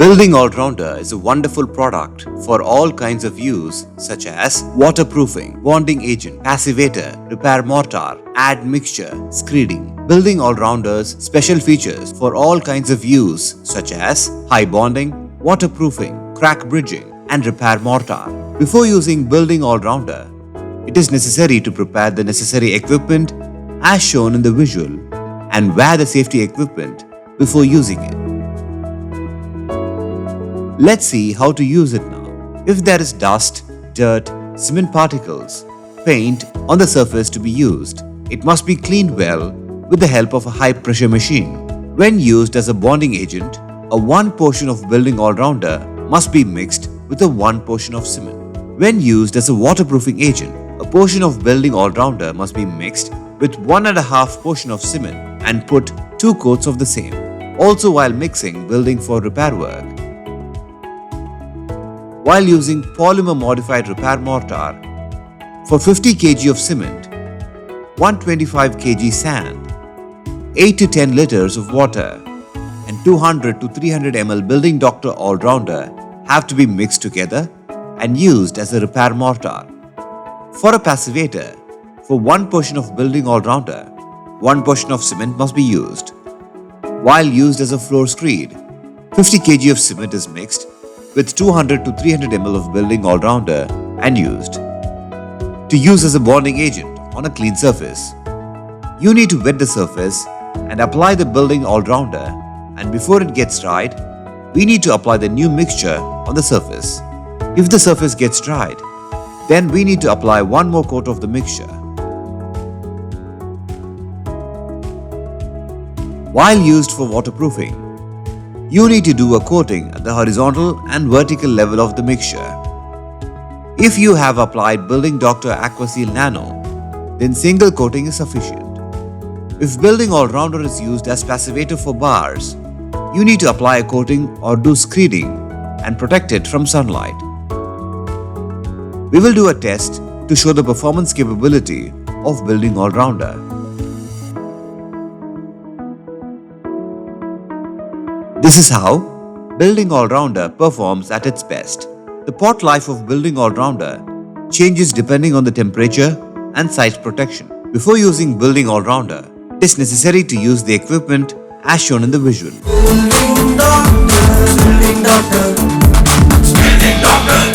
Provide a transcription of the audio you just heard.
Building All-Rounder is a wonderful product for all kinds of use such as waterproofing, bonding agent, passivator, repair mortar, add mixture, screeding. Building All-Rounder's special features for all kinds of use such as high bonding, waterproofing, crack bridging and repair mortar. Before using Building All-Rounder, it is necessary to prepare the necessary equipment as shown in the visual and wear the safety equipment before using it. Let's see how to use it now. If there is dust, dirt, cement particles, paint on the surface to be used, it must be cleaned well with the help of a high pressure machine. When used as a bonding agent, a one portion of Building All-Rounder must be mixed with a one portion of cement. When used as a waterproofing agent, a portion of Building All-Rounder must be mixed with 1.5 portion of cement and put 2 coats of the same. Also while mixing building for repair work. While using polymer modified repair mortar, for 50 kg of cement, 125 kg sand, 8 to 10 liters of water and 200 to 300 ml Building Doctor All-Rounder have to be mixed together and used as a repair mortar. For a passivator, for one portion of Building All-Rounder, one portion of cement must be used. While used as a floor screed, 50 kg of cement is mixed with 200 to 300 ml of Building All-Rounder and used. To use as a bonding agent on a clean surface, you need to wet the surface and apply the Building All-Rounder, and before it gets dried, we need to apply the new mixture on the surface. If the surface gets dried, then we need to apply one more coat of the mixture. While used for waterproofing, you need to do a coating at the horizontal and vertical level of the mixture. If you have applied Building Doctor Aquaseal Nano, then single coating is sufficient. If Building All-Rounder is used as passivator for bars, you need to apply a coating or do screeding and protect it from sunlight. We will do a test to show the performance capability of Building All-Rounder. This is how Building All-Rounder performs at its best. The pot life of Building All-Rounder changes depending on the temperature and site protection. Before using Building All-Rounder, it is necessary to use the equipment as shown in the visual. Building Doctor, Building Doctor, Building Doctor.